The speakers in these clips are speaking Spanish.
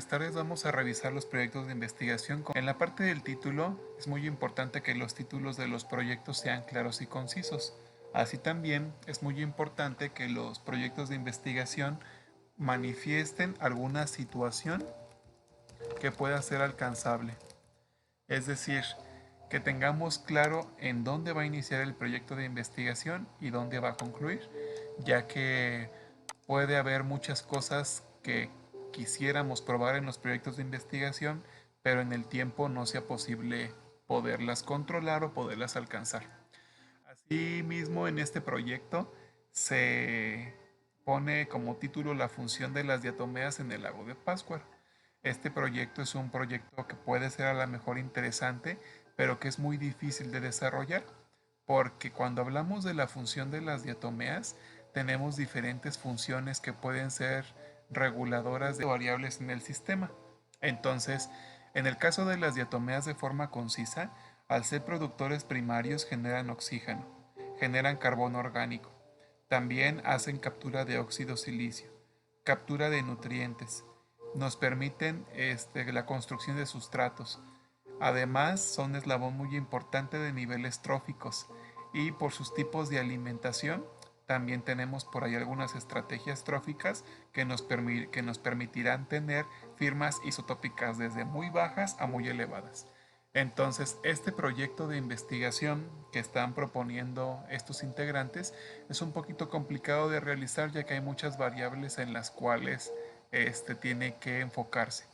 buenas tardes. Vamos a revisar los proyectos de investigación. En la parte del título es muy importante que los títulos de los proyectos sean claros y concisos. Así también es muy importante que los proyectos de investigación manifiesten alguna situación que pueda ser alcanzable. Es decir, que tengamos claro en dónde va a iniciar el proyecto de investigación y dónde va a concluir, ya que puede haber muchas cosas que quisiéramos probar en los proyectos de investigación, pero en el tiempo no sea posible poderlas controlar o poderlas alcanzar. Asimismo, en este proyecto se pone como título la función de las diatomeas en el lago de Pátzcuaro. Este proyecto es un proyecto que puede ser a lo mejor interesante, pero que es muy difícil de desarrollar, porque cuando hablamos de la función de las diatomeas, tenemos diferentes funciones que pueden ser reguladoras de variables en el sistema. Entonces, en el caso de las diatomeas de forma concisa, al ser productores primarios generan oxígeno, generan carbono orgánico, también hacen captura de óxido silicio, captura de nutrientes, nos permiten la construcción de sustratos. Además, son eslabón muy importante de niveles tróficos y por sus tipos de alimentación, también tenemos por ahí algunas estrategias tróficas que nos permitirán tener firmas isotópicas desde muy bajas a muy elevadas. Entonces, este proyecto de investigación que están proponiendo estos integrantes es un poquito complicado de realizar ya que hay muchas variables en las cuales tiene que enfocarse.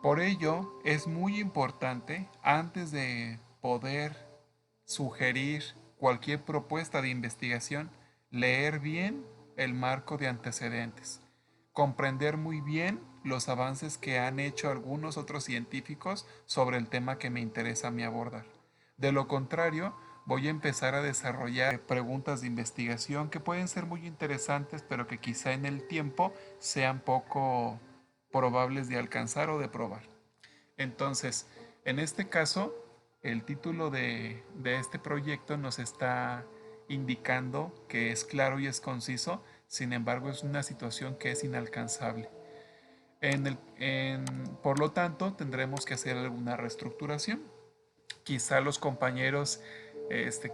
Por ello, es muy importante, antes de poder sugerir cualquier propuesta de investigación, leer bien el marco de antecedentes, comprender muy bien los avances que han hecho algunos otros científicos sobre el tema que me interesa a mí abordar. De lo contrario, voy a empezar a desarrollar preguntas de investigación que pueden ser muy interesantes, pero que quizá en el tiempo sean poco probables de alcanzar o de probar. Entonces, en este caso, el título de este proyecto nos está indicando que es claro y es conciso, sin embargo es una situación que es inalcanzable. Por lo tanto, tendremos que hacer alguna reestructuración. Quizá los compañeros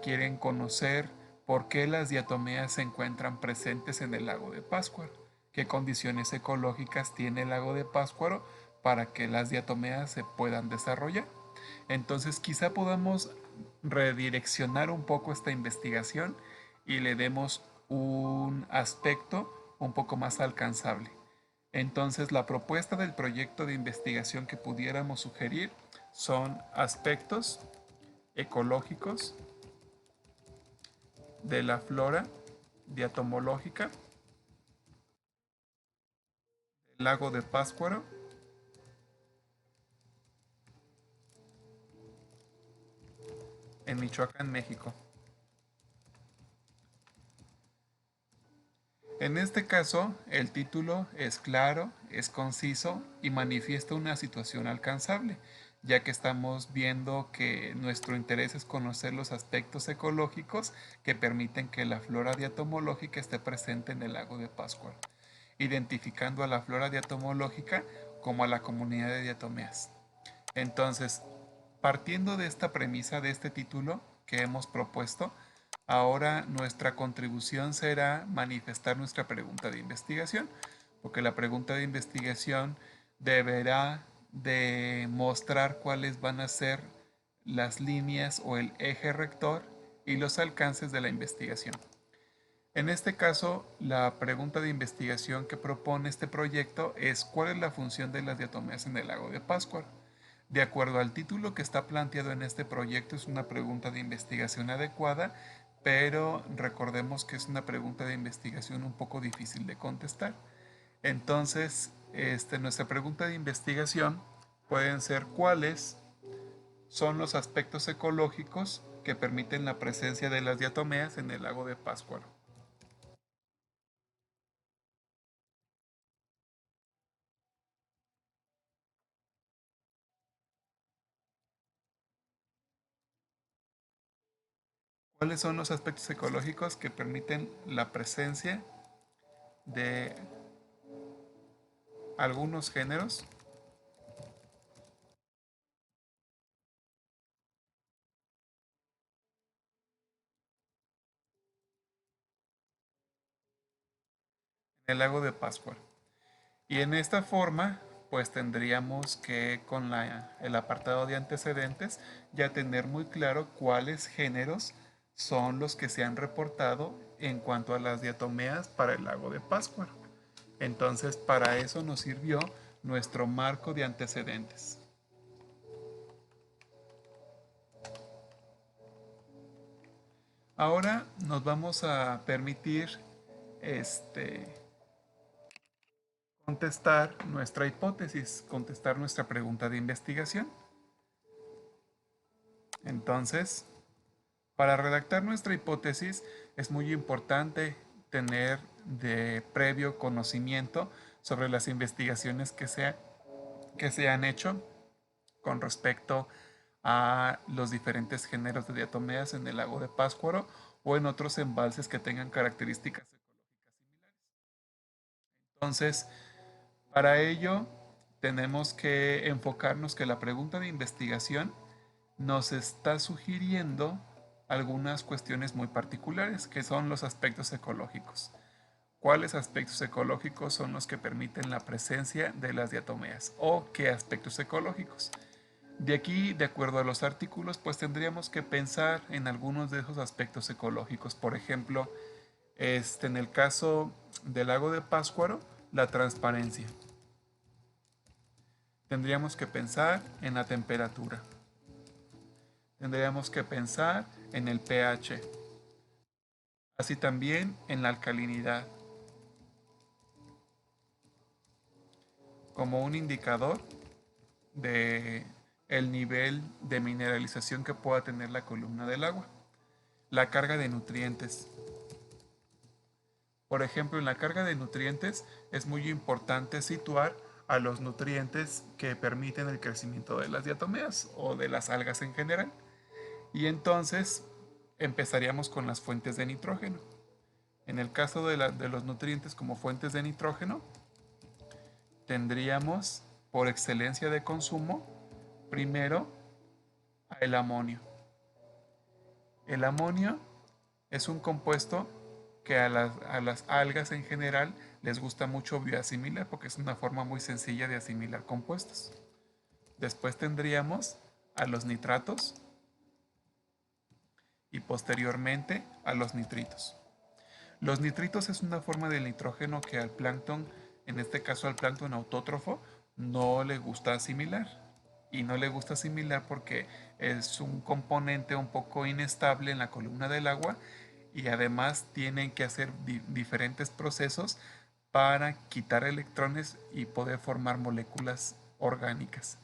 quieren conocer por qué las diatomeas se encuentran presentes en el lago de Pátzcuaro, qué condiciones ecológicas tiene el lago de Pátzcuaro para que las diatomeas se puedan desarrollar. Entonces quizá podamos redireccionar un poco esta investigación y le demos un aspecto un poco más alcanzable. Entonces la propuesta del proyecto de investigación que pudiéramos sugerir son aspectos ecológicos de la flora diatomológica del lago de Pátzcuaro en Michoacán, México. En este caso, el título es claro, es conciso y manifiesta una situación alcanzable, ya que estamos viendo que nuestro interés es conocer los aspectos ecológicos que permiten que la flora diatomológica esté presente en el lago de Pátzcuaro, identificando a la flora diatomológica como a la comunidad de diatomeas. Entonces, partiendo de esta premisa de este título que hemos propuesto, ahora nuestra contribución será manifestar nuestra pregunta de investigación, porque la pregunta de investigación deberá de mostrar cuáles van a ser las líneas o el eje rector y los alcances de la investigación. En este caso, la pregunta de investigación que propone este proyecto es ¿cuál es la función de las diatomeas en el lago de Pátzcuaro? De acuerdo al título que está planteado en este proyecto, es una pregunta de investigación adecuada, pero recordemos que es una pregunta de investigación un poco difícil de contestar. Entonces, nuestra pregunta de investigación pueden ser cuáles son los aspectos ecológicos que permiten la presencia de las diatomeas en el lago de Pátzcuaro. ¿Cuáles son los aspectos ecológicos que permiten la presencia de algunos géneros en el lago de Pascua. Y en esta forma, pues tendríamos que con el apartado de antecedentes ya tener muy claro cuáles géneros son los que se han reportado en cuanto a las diatomeas para el lago de Pascua. Entonces, para eso nos sirvió nuestro marco de antecedentes. Ahora nos vamos a permitir este, contestar nuestra hipótesis, contestar nuestra pregunta de investigación. Entonces, para redactar nuestra hipótesis es muy importante tener de previo conocimiento sobre las investigaciones que se han hecho con respecto a los diferentes géneros de diatomeas en el lago de Pátzcuaro o en otros embalses que tengan características ecológicas similares. Entonces, para ello tenemos que enfocarnos que la pregunta de investigación nos está sugiriendo algunas cuestiones muy particulares, que son los aspectos ecológicos. ¿Cuáles aspectos ecológicos son los que permiten la presencia de las diatomeas? ¿O qué aspectos ecológicos? De aquí, de acuerdo a los artículos, pues tendríamos que pensar en algunos de esos aspectos ecológicos. Por ejemplo, en el caso del lago de Pátzcuaro, la transparencia. Tendríamos que pensar en la temperatura. Tendríamos que pensar en el pH. Así también en la alcalinidad, como un indicador de el nivel de mineralización que pueda tener la columna del agua. La carga de nutrientes. Por ejemplo, en la carga de nutrientes es muy importante situar a los nutrientes que permiten el crecimiento de las diatomeas o de las algas en general. Y entonces empezaríamos con las fuentes de nitrógeno. En el caso de los nutrientes como fuentes de nitrógeno, tendríamos por excelencia de consumo primero el amonio. El amonio es un compuesto que a las algas en general les gusta mucho bioasimilar porque es una forma muy sencilla de asimilar compuestos. Después tendríamos a los nitratos y posteriormente a los nitritos. Los nitritos es una forma del nitrógeno que al plancton, en este caso al plancton autótrofo, no le gusta asimilar. Y no le gusta asimilar porque es un componente un poco inestable en la columna del agua y además tienen que hacer diferentes procesos para quitar electrones y poder formar moléculas orgánicas.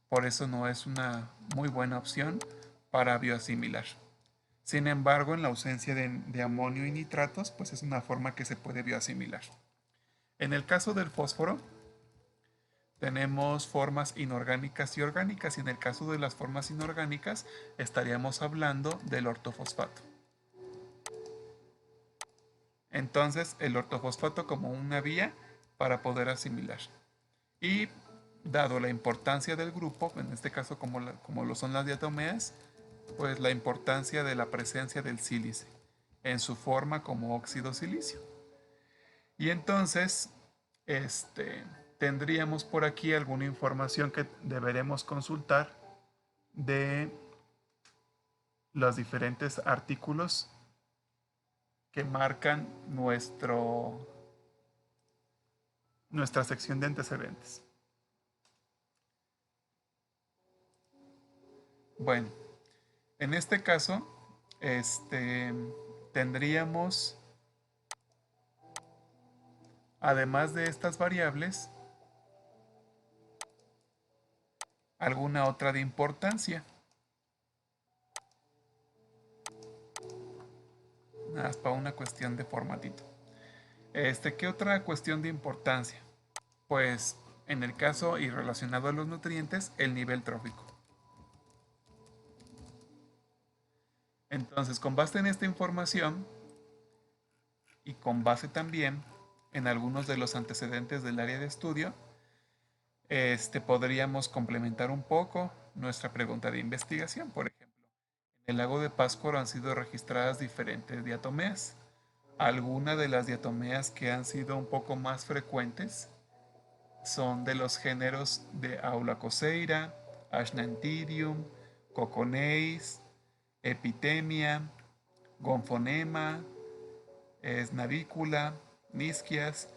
Por eso no es una muy buena opción para bioasimilar. Sin embargo, en la ausencia de amonio y nitratos, pues es una forma que se puede bioasimilar. En el caso del fósforo, tenemos formas inorgánicas y orgánicas, y en el caso de las formas inorgánicas, estaríamos hablando del ortofosfato. Entonces, el ortofosfato como una vía para poder asimilar. Y dado la importancia del grupo, en este caso como lo son las diatomeas, pues la importancia de la presencia del sílice en su forma como óxido silicio. Y entonces, tendríamos por aquí alguna información que deberemos consultar de los diferentes artículos que marcan nuestra sección de antecedentes. Bueno, en este caso, tendríamos, además de estas variables, alguna otra de importancia. Nada más para una cuestión de formatito. ¿Qué otra cuestión de importancia? Pues en el caso y relacionado a los nutrientes, el nivel trófico. Entonces, con base en esta información y con base también en algunos de los antecedentes del área de estudio, Podríamos complementar un poco nuestra pregunta de investigación. Por ejemplo, en el lago de Pátzcuaro han sido registradas diferentes diatomeas. Algunas de las diatomeas que han sido un poco más frecuentes son de los géneros de Aulacoseira, Ashnantidium, Coconeis, Epitemia, Gonfonema, Navícula, Nisquias.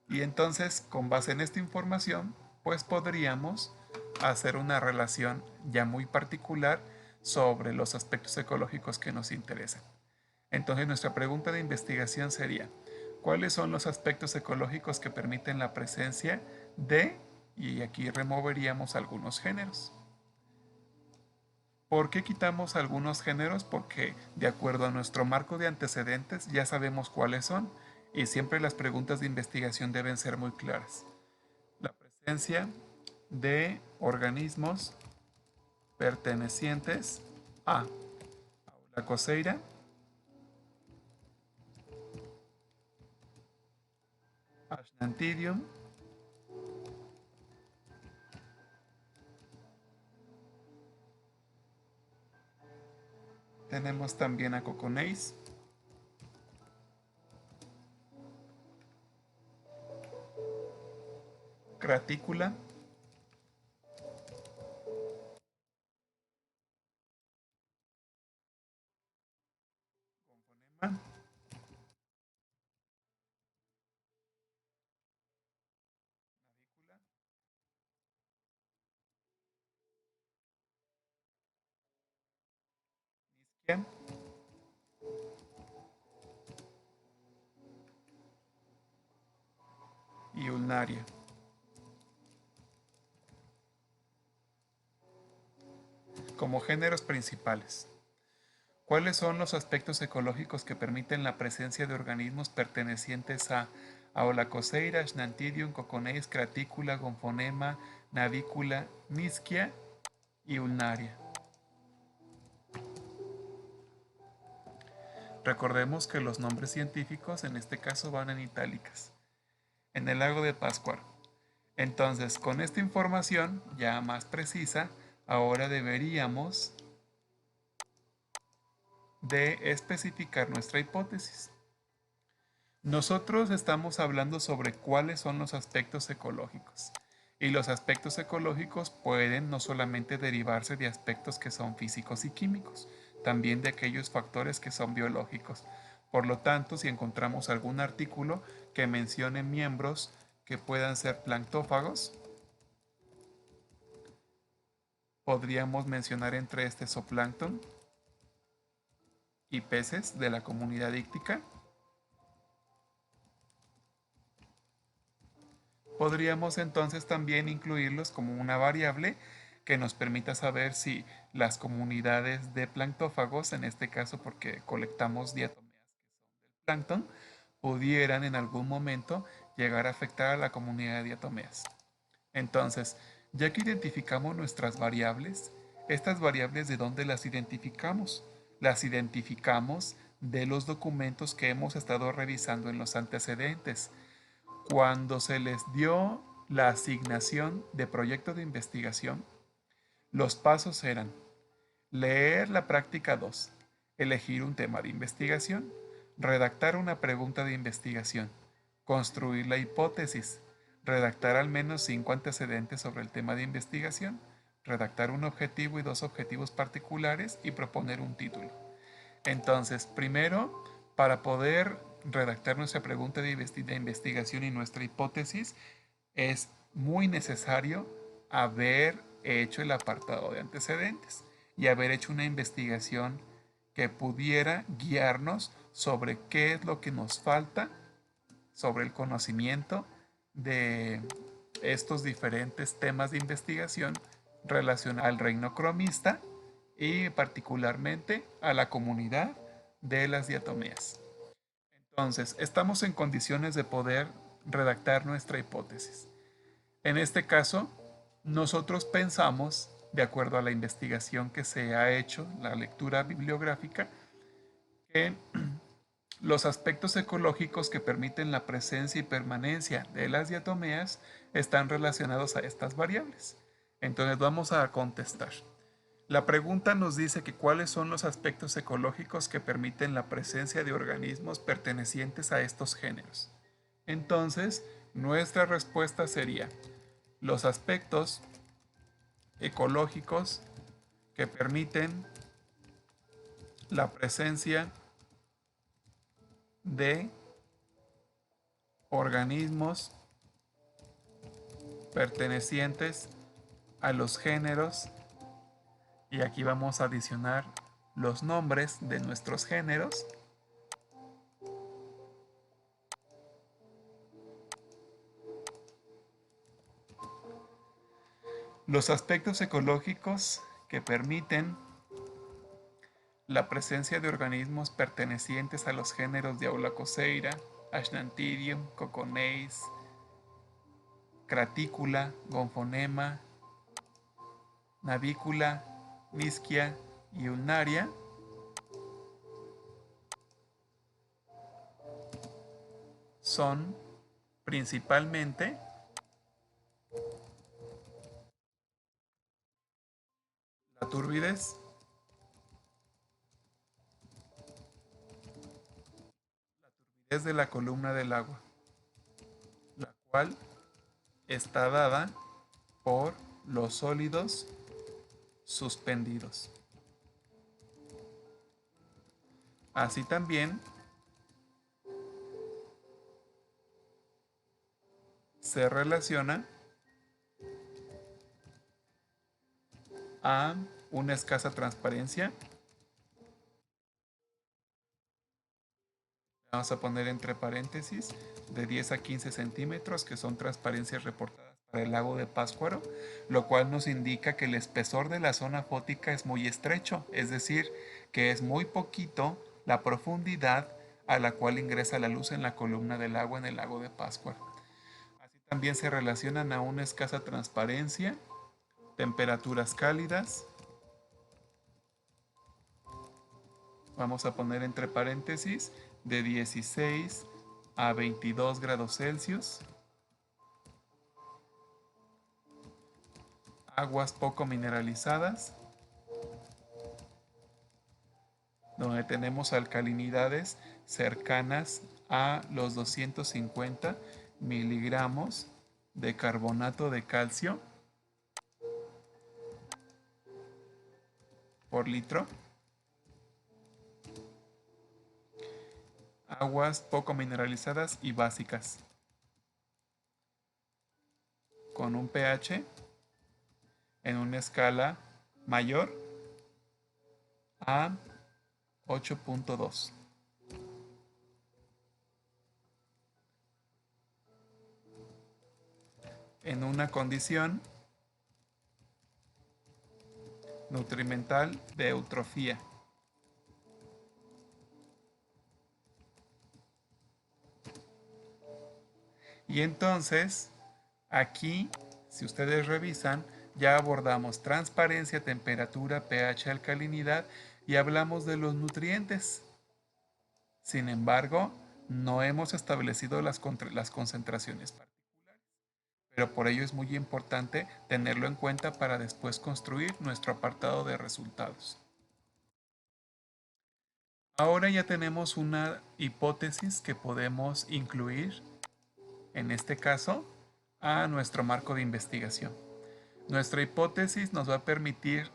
Y entonces, con base en esta información, pues podríamos hacer una relación ya muy particular sobre los aspectos ecológicos que nos interesan. Entonces, nuestra pregunta de investigación sería, ¿cuáles son los aspectos ecológicos que permiten la presencia de, y aquí removeríamos algunos géneros? ¿Por qué quitamos algunos géneros? Porque de acuerdo a nuestro marco de antecedentes ya sabemos cuáles son y siempre las preguntas de investigación deben ser muy claras. La presencia de organismos pertenecientes a Aulacoseira, Ashnantidium, tenemos también a Coconeis, Gratícula, Gonfonema, Navícula, Nisquia y Ulnaria. Como géneros principales. ¿Cuáles son los aspectos ecológicos que permiten la presencia de organismos pertenecientes a Aulacoseira, Ashnantidium, Coconeis, Gratícula, Gonfonema, Navícula, Nisquia y Ulnaria? Recordemos que los nombres científicos en este caso van en itálicas. En el lago de Pátzcuaro. Entonces, con esta información ya más precisa, ahora deberíamos de especificar nuestra hipótesis. Nosotros estamos hablando sobre cuáles son los aspectos ecológicos. Y los aspectos ecológicos pueden no solamente derivarse de aspectos que son físicos y químicos, también de aquellos factores que son biológicos. Por lo tanto, si encontramos algún artículo que mencione miembros que puedan ser planctófagos, podríamos mencionar entre este zooplancton y peces de la comunidad íctica. Podríamos entonces también incluirlos como una variable que nos permita saber si las comunidades de planctófagos, en este caso porque colectamos diatomeas que son del plancton, pudieran en algún momento llegar a afectar a la comunidad de diatomeas. Entonces, ya que identificamos nuestras variables, estas variables ¿de dónde las identificamos? Las identificamos de los documentos que hemos estado revisando en los antecedentes. Cuando se les dio la asignación de proyecto de investigación, los pasos eran leer la práctica 2, elegir un tema de investigación, redactar una pregunta de investigación, construir la hipótesis, redactar al menos 5 antecedentes sobre el tema de investigación, redactar un objetivo y 2 objetivos particulares y proponer un título. Entonces, primero, para poder redactar nuestra pregunta de investigación y nuestra hipótesis, es muy necesario haber hecho el apartado de antecedentes y haber hecho una investigación que pudiera guiarnos sobre qué es lo que nos falta sobre el conocimiento de estos diferentes temas de investigación relacionados al reino cromista y particularmente a la comunidad de las diatomeas. Entonces, estamos en condiciones de poder redactar nuestra hipótesis. En este caso, nosotros pensamos, de acuerdo a la investigación que se ha hecho, la lectura bibliográfica, que los aspectos ecológicos que permiten la presencia y permanencia de las diatomeas están relacionados a estas variables. Entonces vamos a contestar. La pregunta nos dice que cuáles son los aspectos ecológicos que permiten la presencia de organismos pertenecientes a estos géneros. Entonces, nuestra respuesta sería los aspectos ecológicos que permiten la presencia de organismos pertenecientes a los géneros, y aquí vamos a adicionar los nombres de nuestros géneros. Los aspectos ecológicos que permiten la presencia de organismos pertenecientes a los géneros de Aulacoseira, Ashnantidium, Coconeis, Cratícula, Gonfonema, Navícula, Nischia y Ulnaria son principalmente la turbidez, de la columna del agua, la cual está dada por los sólidos suspendidos. Así también se relaciona a una escasa transparencia. Vamos a poner entre paréntesis de 10 a 15 centímetros, que son transparencias reportadas para el lago de Pátzcuaro, lo cual nos indica que el espesor de la zona fótica es muy estrecho, es decir, que es muy poquito la profundidad a la cual ingresa la luz en la columna del agua en el lago de Pátzcuaro. Así también se relacionan a una escasa transparencia, temperaturas cálidas. Vamos a poner entre paréntesis de 16 a 22 grados Celsius. Aguas poco mineralizadas, donde tenemos alcalinidades cercanas a los 250 miligramos de carbonato de calcio por litro. Aguas poco mineralizadas y básicas, con un pH en una escala mayor a 8.2. En una condición nutrimental de eutrofía. Y entonces, aquí, si ustedes revisan, ya abordamos transparencia, temperatura, pH, alcalinidad y hablamos de los nutrientes. Sin embargo, no hemos establecido las concentraciones particulares, pero por ello es muy importante tenerlo en cuenta para después construir nuestro apartado de resultados. Ahora ya tenemos una hipótesis que podemos incluir, en este caso, a nuestro marco de investigación. Nuestra hipótesis nos va a permitir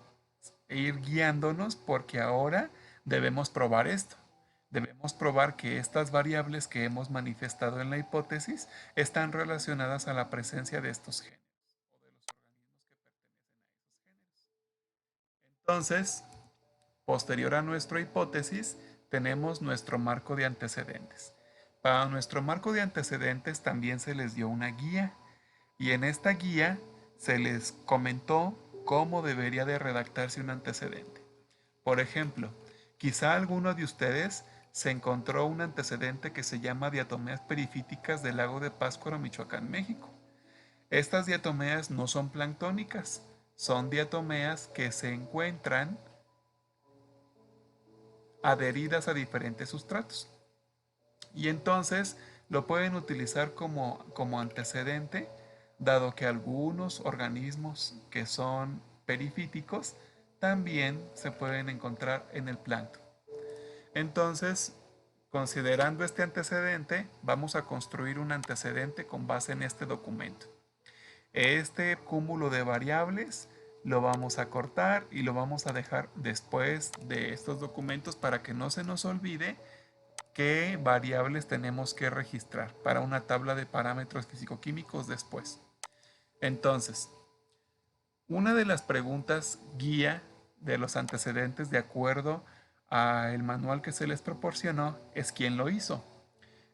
ir guiándonos porque ahora debemos probar esto. Debemos probar que estas variables que hemos manifestado en la hipótesis están relacionadas a la presencia de estos géneros o de los organismos que pertenecen a esos géneros. Entonces, posterior a nuestra hipótesis, tenemos nuestro marco de antecedentes. Para nuestro marco de antecedentes también se les dio una guía y en esta guía se les comentó cómo debería de redactarse un antecedente. Por ejemplo, quizá alguno de ustedes se encontró un antecedente que se llama diatomeas perifíticas del lago de Pátzcuaro, Michoacán, México. Estas diatomeas no son planctónicas, son diatomeas que se encuentran adheridas a diferentes sustratos. Y entonces lo pueden utilizar como antecedente dado que algunos organismos que son perifíticos también se pueden encontrar en el plancton. Entonces, considerando este antecedente, vamos a construir un antecedente con base en este documento. Este cúmulo de variables lo vamos a cortar y lo vamos a dejar después de estos documentos para que no se nos olvide qué variables tenemos que registrar para una tabla de parámetros físico-químicos después. Entonces, una de las preguntas guía de los antecedentes de acuerdo al manual que se les proporcionó es quién lo hizo.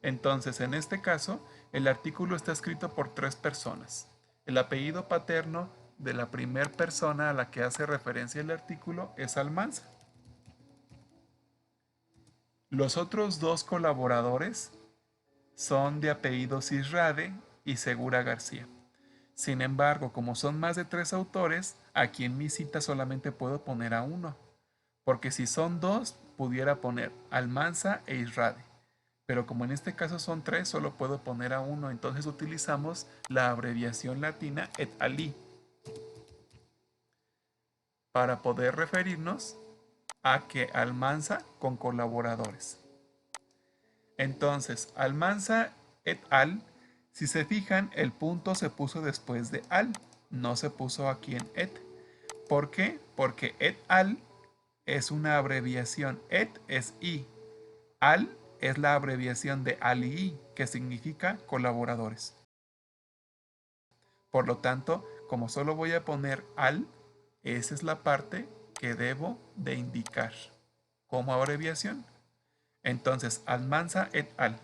Entonces, en este caso, el artículo está escrito por 3 personas. El apellido paterno de la primera persona a la que hace referencia el artículo es Almanza. Los otros 2 colaboradores son de apellidos Israde y Segura García. Sin embargo, como son más de 3 autores, aquí en mi cita solamente puedo poner a uno, porque si son 2, pudiera poner Almanza e Israde. Pero como en este caso son 3, solo puedo poner a uno, entonces utilizamos la abreviación latina et ali para poder referirnos a que Almanza con colaboradores. Entonces, Almanza et al, si se fijan, el punto se puso después de al, no se puso aquí en et. ¿Por qué? Porque et al es una abreviación, et es i, al es la abreviación de ali, que significa colaboradores. Por lo tanto, como solo voy a poner al, esa es la parte que debo de indicar como abreviación. Entonces, Almanza et al.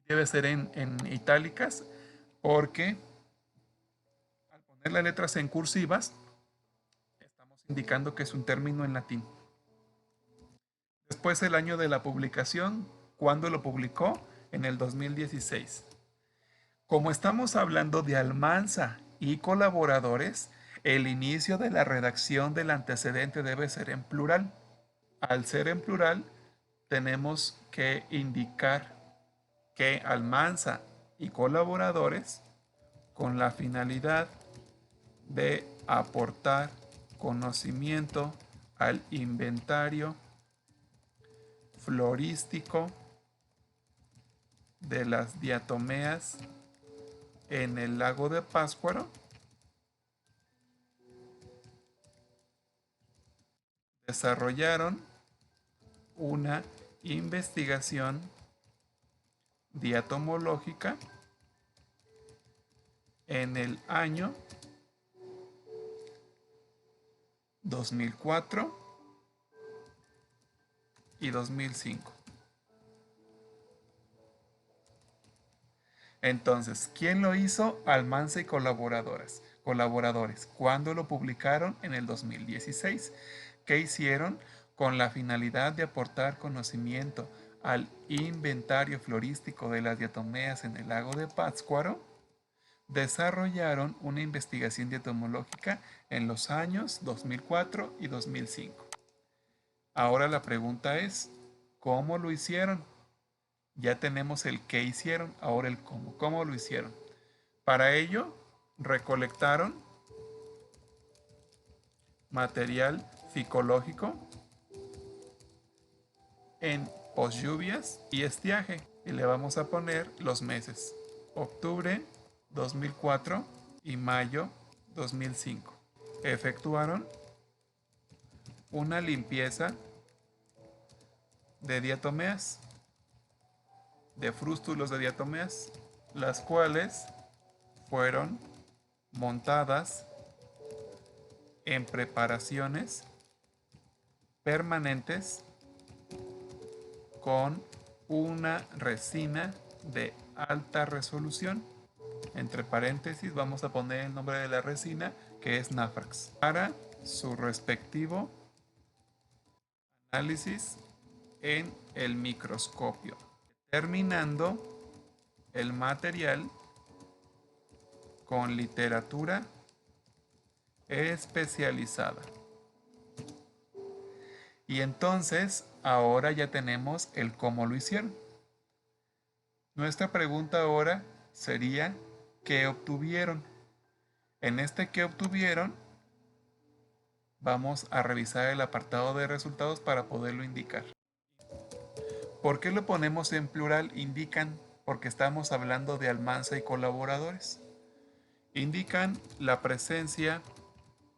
Debe ser en itálicas porque al poner las letras en cursivas estamos indicando que es un término en latín. Después el año de la publicación, ¿cuándo lo publicó? En el 2016. Como estamos hablando de Almanza y colaboradores, el inicio de la redacción del antecedente debe ser en plural. Al ser en plural, tenemos que indicar que Almanza y colaboradores, con la finalidad de aportar conocimiento al inventario florístico de las diatomeas en el lago de Pátzcuaro, desarrollaron una investigación diatomológica en el año 2004 y 2005. Entonces, ¿quién lo hizo? Almanza y colaboradores. ¿Cuándo lo publicaron? En el 2016. ¿Qué hicieron? Con la finalidad de aportar conocimiento al inventario florístico de las diatomeas en el lago de Pátzcuaro, desarrollaron una investigación diatomológica en los años 2004 y 2005. Ahora la pregunta es, ¿cómo lo hicieron? Ya tenemos el qué hicieron, ahora el cómo. ¿Cómo lo hicieron? Para ello, recolectaron material ficológico en poslluvias y estiaje. Y le vamos a poner los meses. Octubre 2004 y mayo 2005. Efectuaron una limpieza de diatomeas, de frústulos de diatomeas, las cuales fueron montadas en preparaciones permanentes con una resina de alta resolución. Entre paréntesis vamos a poner el nombre de la resina, que es Nafrax, para su respectivo análisis en el microscopio, terminando el material con literatura especializada. Y entonces ahora ya tenemos el cómo lo hicieron. Nuestra pregunta ahora sería, qué obtuvieron. En este que obtuvieron, vamos a revisar el apartado de resultados para poderlo indicar. ¿Por qué lo ponemos en plural? Indican, porque estamos hablando de Almanza y colaboradores. Indican la presencia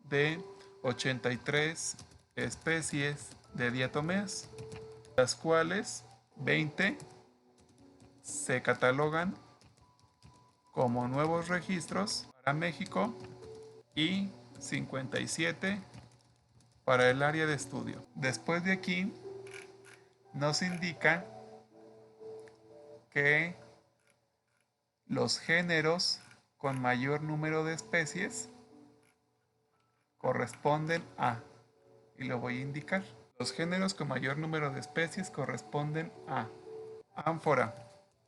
de 83 especies de diatomeas, las cuales 20 se catalogan como nuevos registros para México y 57 para el área de estudio. Después de aquí nos indica que los géneros con mayor número de especies corresponden a, y lo voy a indicar. Los géneros con mayor número de especies corresponden a ánfora.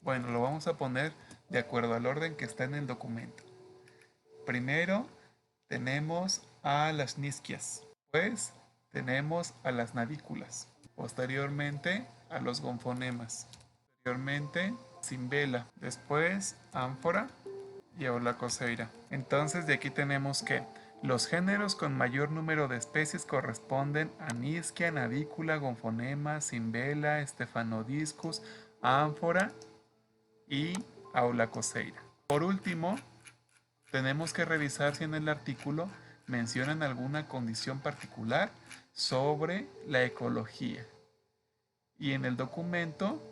Bueno, lo vamos a poner de acuerdo al orden que está en el documento. Primero tenemos a las nisquias, después tenemos a las navículas, posteriormente a los gonfonemas, posteriormente cimbela, después ánfora y aulacoseira. Entonces de aquí tenemos que los géneros con mayor número de especies corresponden a nisquia, navícula, gonfonema, cimbela, stephanodiscus, ánfora y aulacoseira. Por último, tenemos que revisar si en el artículo mencionan alguna condición particular sobre la ecología. Y en el documento,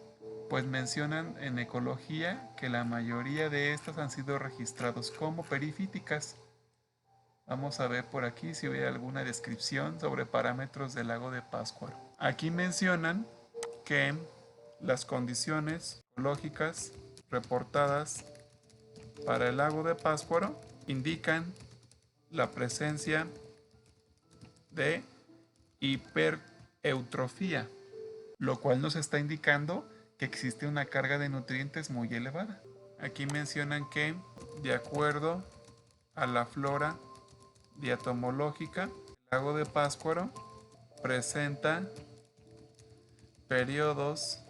pues mencionan en ecología que la mayoría de estas han sido registrados como perifíticas. Vamos a ver por aquí si hay alguna descripción sobre parámetros del lago de Pátzcuaro. Aquí mencionan que las condiciones ecológicas reportadas para el lago de Pátzcuaro indican la presencia de hipereutrofía, lo cual nos está indicando que existe una carga de nutrientes muy elevada. Aquí mencionan que, de acuerdo a la flora diatomológica, el lago de Pátzcuaro presenta periodos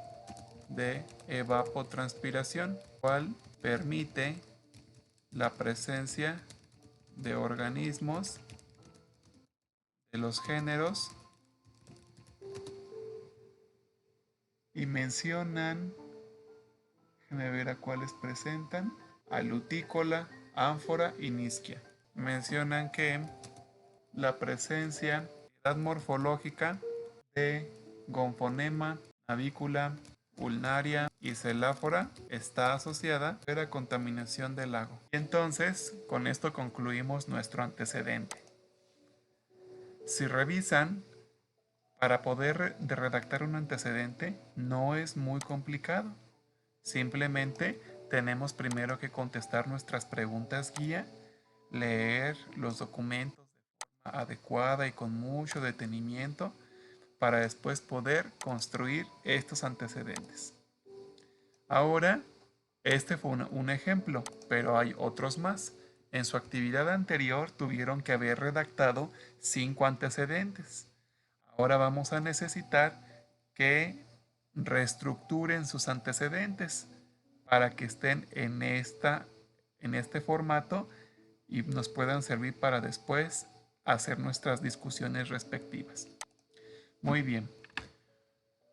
de evapotranspiración, cual permite la presencia de organismos de los géneros y mencionan, déjenme ver a cuáles presentan, a lutícola, ánfora y nisquia. Mencionan que la presencia de morfológica de gonfonema, navícula, ulnaria y celáfora está asociada a la contaminación del lago. Y entonces, con esto concluimos nuestro antecedente. Si revisan, para poder redactar un antecedente no es muy complicado. Simplemente tenemos primero que contestar nuestras preguntas guía, leer los documentos de forma adecuada y con mucho detenimiento para después poder construir estos antecedentes. Ahora, este fue un ejemplo, pero hay otros más. En su actividad anterior tuvieron que haber redactado 5 antecedentes. Ahora vamos a necesitar que reestructuren sus antecedentes para que estén en este formato y nos puedan servir para después hacer nuestras discusiones respectivas. Muy bien.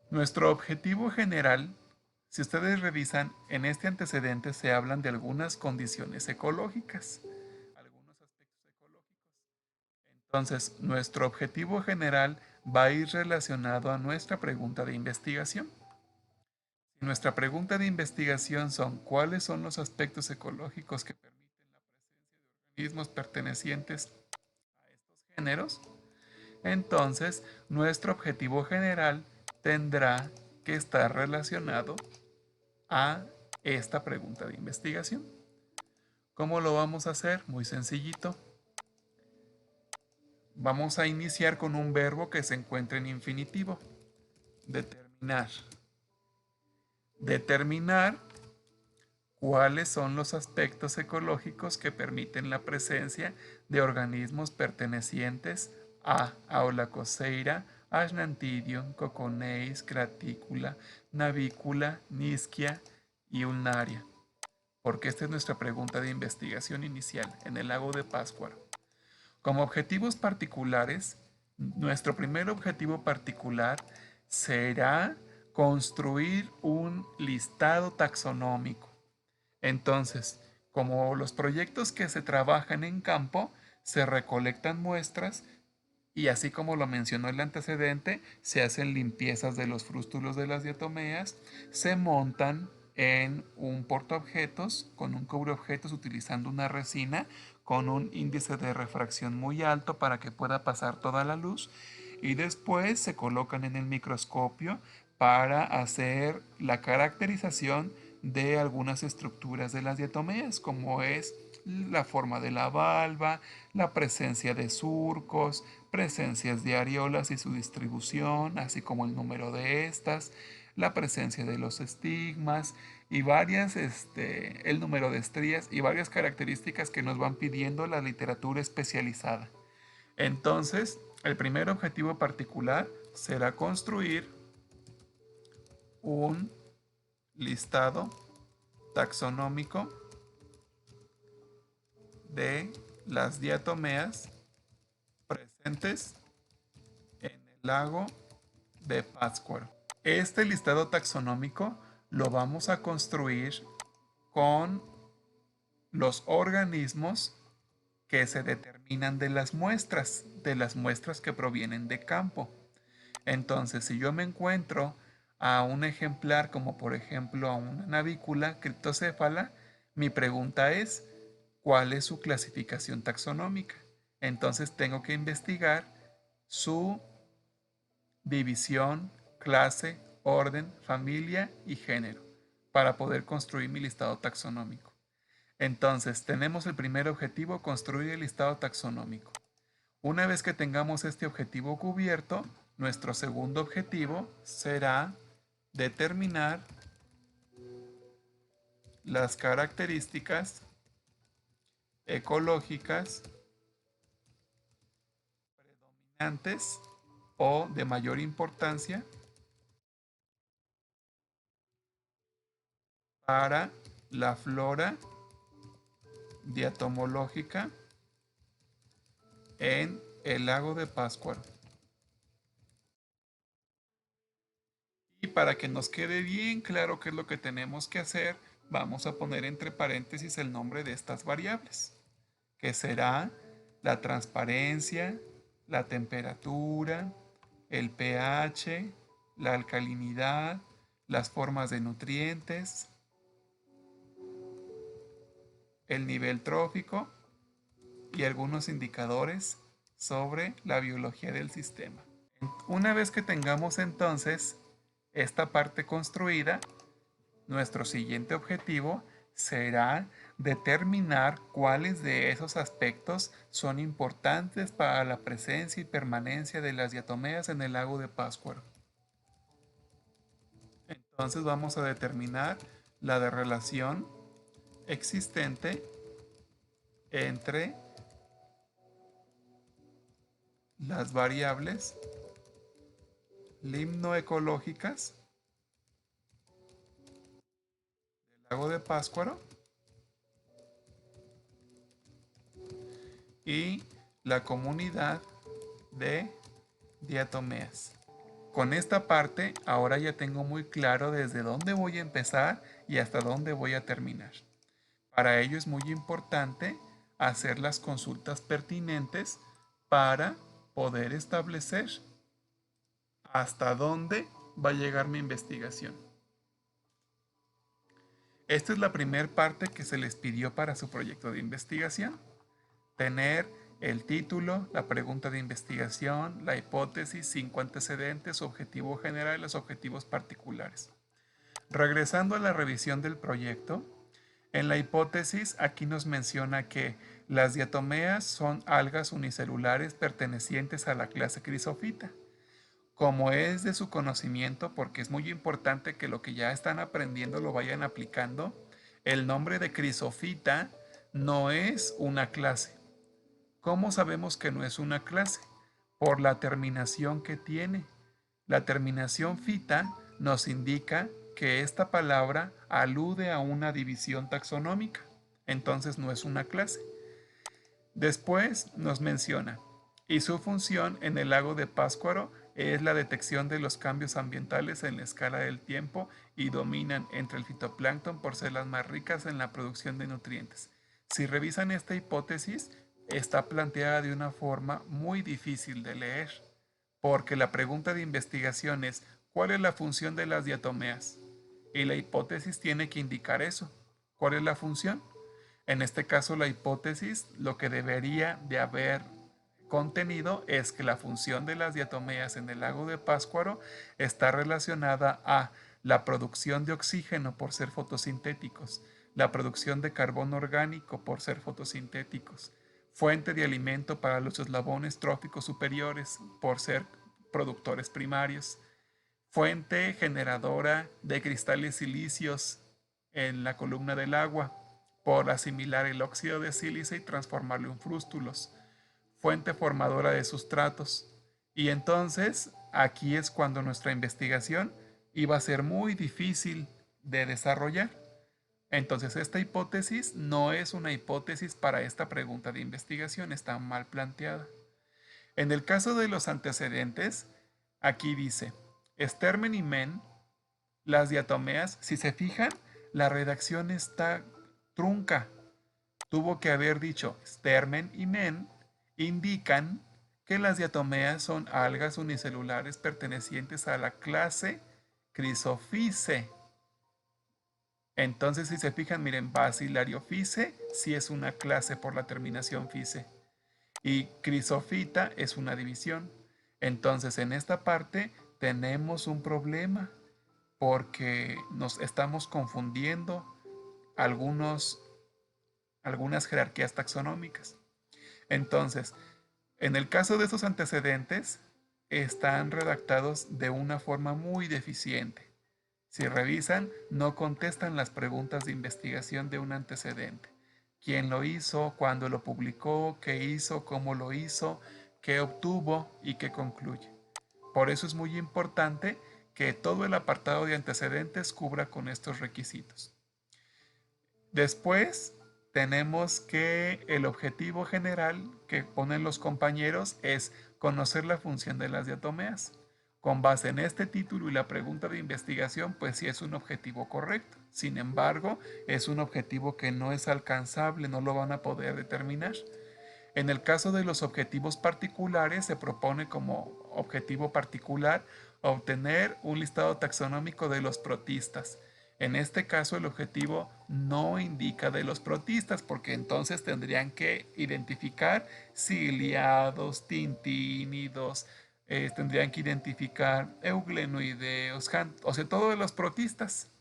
Nuestro objetivo general, si ustedes revisan, en este antecedente se hablan de algunas condiciones ecológicas, algunos aspectos ecológicos. Entonces, nuestro objetivo general va a ir relacionado a nuestra pregunta de investigación. Si nuestra pregunta de investigación son ¿cuáles son los aspectos ecológicos que permiten la presencia de organismos pertenecientes a estos géneros? Entonces, nuestro objetivo general tendrá que estar relacionado a esta pregunta de investigación. ¿Cómo lo vamos a hacer? Muy sencillito. Vamos a iniciar con un verbo que se encuentra en infinitivo. Determinar. Determinar cuáles son los aspectos ecológicos que permiten la presencia de organismos pertenecientes a Aulacoseira, Ashnantidium, Coconeis, Graticula, Navícula, Nisquia y Ulnaria. porque esta es nuestra pregunta de investigación inicial en el lago de Pátzcuaro. Como objetivos particulares, nuestro primer objetivo particular será construir un listado taxonómico. Entonces, como los proyectos que se trabajan en campo, se recolectan muestras y así como lo mencionó el antecedente, se hacen limpiezas de los frústulos de las diatomeas, se montan en un portaobjetos con un cubreobjetos utilizando una resina con un índice de refracción muy alto para que pueda pasar toda la luz y después se colocan en el microscopio para hacer la caracterización de algunas estructuras de las diatomeas, como es la forma de la valva, la presencia de surcos, presencias de areolas y su distribución, así como el número de estas, la presencia de los estigmas y el número de estrías y varias características que nos van pidiendo la literatura especializada. Entonces, el primer objetivo particular será construir un listado taxonómico de las diatomeas presentes en el lago de Pátzcuaro. Este listado taxonómico lo vamos a construir con los organismos que se determinan de las muestras que provienen de campo. Entonces, si yo me encuentro a un ejemplar como por ejemplo a una navícula criptocéfala, mi pregunta es, ¿cuál es su clasificación taxonómica? Entonces tengo que investigar su división, clase, orden, familia y género para poder construir mi listado taxonómico. Entonces, tenemos el primer objetivo, construir el listado taxonómico. Una vez que tengamos este objetivo cubierto, nuestro segundo objetivo será determinar las características ecológicas predominantes o de mayor importancia para la flora diatomológica en el lago de Pátzcuaro. Y para que nos quede bien claro qué es lo que tenemos que hacer, vamos a poner entre paréntesis el nombre de estas variables, que será la transparencia, la temperatura, el pH, la alcalinidad, las formas de nutrientes, el nivel trófico y algunos indicadores sobre la biología del sistema. Una vez que tengamos entonces esta parte construida, nuestro siguiente objetivo será determinar cuáles de esos aspectos son importantes para la presencia y permanencia de las diatomeas en el lago de Pátzcuaro. Entonces vamos a determinar la de relación existente entre las variables limnoecológicas del lago de Pátzcuaro y la comunidad de diatomeas. Con esta parte ahora ya tengo muy claro desde dónde voy a empezar y hasta dónde voy a terminar. Para ello es muy importante hacer las consultas pertinentes para poder establecer hasta dónde va a llegar mi investigación. Esta es la primera parte que se les pidió para su proyecto de investigación. Tener el título, la pregunta de investigación, la hipótesis, 5 antecedentes, objetivo general y los objetivos particulares. Regresando a la revisión del proyecto, en la hipótesis aquí nos menciona que las diatomeas son algas unicelulares pertenecientes a la clase Chrysophyta. Como es de su conocimiento, porque es muy importante que lo que ya están aprendiendo lo vayan aplicando, el nombre de Chrysophyta no es una clase. ¿Cómo sabemos que no es una clase? Por la terminación que tiene. La terminación fita nos indica que esta palabra alude a una división taxonómica, entonces no es una clase. Después nos menciona, y su función en el lago de Pátzcuaro es la detección de los cambios ambientales en la escala del tiempo y dominan entre el fitoplancton por ser las más ricas en la producción de nutrientes. Si revisan esta hipótesis, está planteada de una forma muy difícil de leer, porque la pregunta de investigación es ¿cuál es la función de las diatomeas? Y la hipótesis tiene que indicar eso. ¿Cuál es la función? En este caso, la hipótesis lo que debería de haber contenido es que la función de las diatomeas en el lago de Pátzcuaro está relacionada a la producción de oxígeno por ser fotosintéticos, la producción de carbón orgánico por ser fotosintéticos, fuente de alimento para los eslabones tróficos superiores por ser productores primarios, fuente generadora de cristales silicios en la columna del agua por asimilar el óxido de sílice y transformarlo en frústulos, fuente formadora de sustratos. Y entonces aquí es cuando nuestra investigación iba a ser muy difícil de desarrollar. Entonces esta hipótesis no es una hipótesis para esta pregunta de investigación, está mal planteada. En el caso de los antecedentes, aquí dice, Sterman y Men, las diatomeas, si se fijan, la redacción está trunca. Tuvo que haber dicho Sterman y Men indican que las diatomeas son algas unicelulares pertenecientes a la clase Chrysophyce. Entonces, si se fijan, miren, Bacillariophyce sí es una clase por la terminación Phyce y Chrysophyta es una división. Entonces, en esta parte tenemos un problema porque nos estamos confundiendo algunas jerarquías taxonómicas. Entonces, en el caso de estos antecedentes, están redactados de una forma muy deficiente. Si revisan, no contestan las preguntas de investigación de un antecedente. ¿Quién lo hizo? ¿Cuándo lo publicó? ¿Qué hizo? ¿Cómo lo hizo? ¿Qué obtuvo? ¿Y qué concluye? Por eso es muy importante que todo el apartado de antecedentes cubra con estos requisitos. Después tenemos que el objetivo general que ponen los compañeros es conocer la función de las diatomeas. Con base en este título y la pregunta de investigación, pues sí es un objetivo correcto. Sin embargo, es un objetivo que no es alcanzable, no lo van a poder determinar. En el caso de los objetivos particulares, se propone como objetivo particular obtener un listado taxonómico de los protistas. En este caso, el objetivo no indica de los protistas, porque entonces tendrían que identificar ciliados, tintínidos, tendrían que identificar euglenoideos, o sea, todos los protistas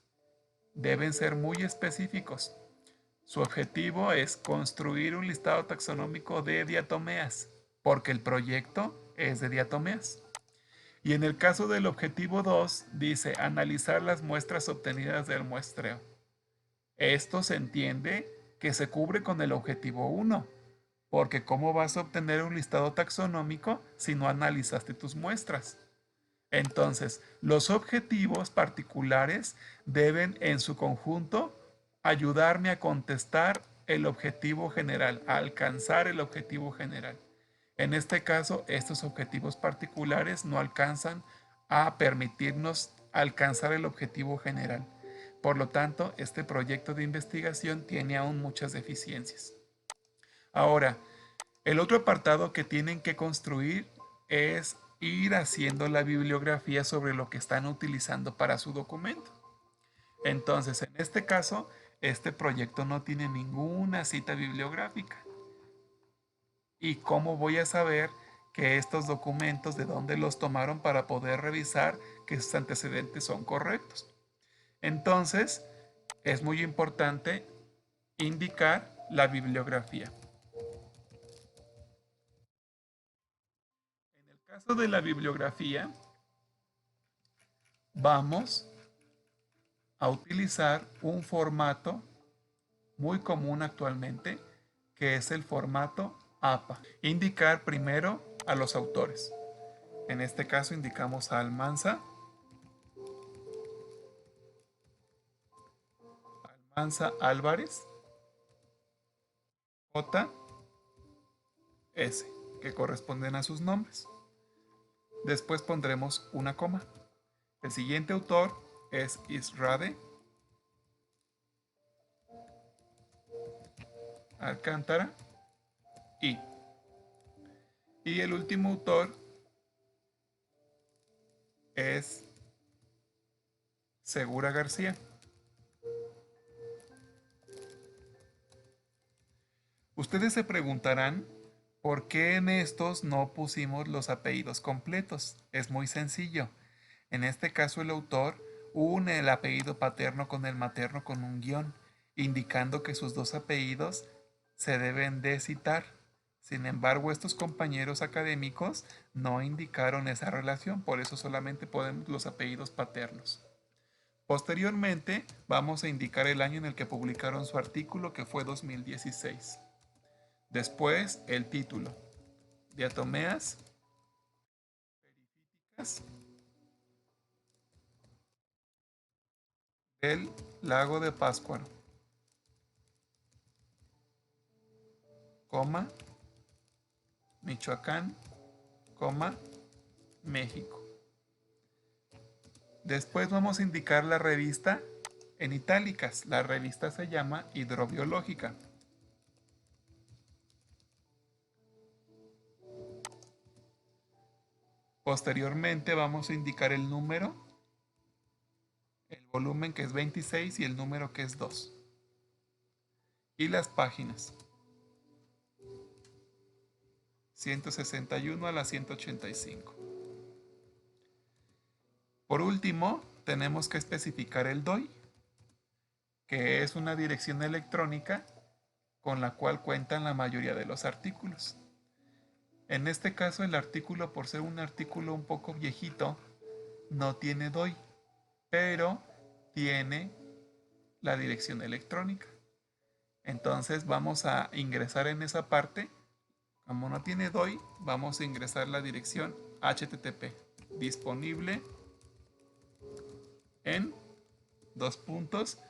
deben ser muy específicos. Su objetivo es construir un listado taxonómico de diatomeas, porque el proyecto es de diatomeas. Y en el caso del objetivo 2, dice analizar las muestras obtenidas del muestreo. Esto se entiende que se cubre con el objetivo 1, porque ¿cómo vas a obtener un listado taxonómico si no analizaste tus muestras? Entonces, los objetivos particulares deben en su conjunto ayudarme a contestar el objetivo general, a alcanzar el objetivo general. En este caso, estos objetivos particulares no alcanzan a permitirnos alcanzar el objetivo general. Por lo tanto, este proyecto de investigación tiene aún muchas deficiencias. Ahora, el otro apartado que tienen que construir es ir haciendo la bibliografía sobre lo que están utilizando para su documento. Entonces, en este caso, este proyecto no tiene ninguna cita bibliográfica. ¿Y cómo voy a saber que estos documentos, de dónde los tomaron para poder revisar que sus antecedentes son correctos? Entonces, es muy importante indicar la bibliografía. En el caso de la bibliografía, vamos a utilizar un formato muy común actualmente, que es el formato APA. Indicar primero a los autores. En este caso indicamos a Almanza, Manza Álvarez, J, S, que corresponden a sus nombres. Después pondremos una coma. El siguiente autor es Israde Alcántara I. Y el último autor es Segura García. Ustedes se preguntarán por qué en estos no pusimos los apellidos completos. Es muy sencillo. En este caso el autor une el apellido paterno con el materno con un guión, indicando que sus dos apellidos se deben de citar. Sin embargo, estos compañeros académicos no indicaron esa relación, por eso solamente ponemos los apellidos paternos. Posteriormente, vamos a indicar el año en el que publicaron su artículo, que fue 2016. Después, el título: Diatomeas perifíticas del lago de Pátzcuaro, coma, Michoacán, coma, México. Después vamos a indicar la revista en itálicas. La revista se llama Hidrobiológica. Posteriormente vamos a indicar el número, el volumen, que es 26, y el número, que es 2. Y las páginas, 161 a la 185. Por último, tenemos que especificar el DOI, que es una dirección electrónica con la cual cuentan la mayoría de los artículos. En este caso, el artículo, por ser un artículo un poco viejito, no tiene DOI, pero tiene la dirección electrónica. Entonces vamos a ingresar en esa parte. Como no tiene DOI, vamos a ingresar la dirección HTTP, disponible en 2 puntos,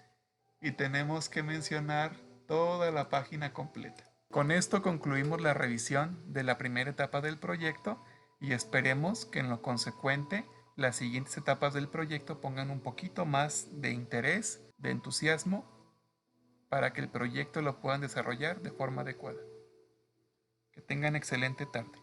y tenemos que mencionar toda la página completa. Con esto concluimos la revisión de la primera etapa del proyecto y esperemos que en lo consecuente las siguientes etapas del proyecto pongan un poquito más de interés, de entusiasmo, para que el proyecto lo puedan desarrollar de forma adecuada. Que tengan excelente tarde.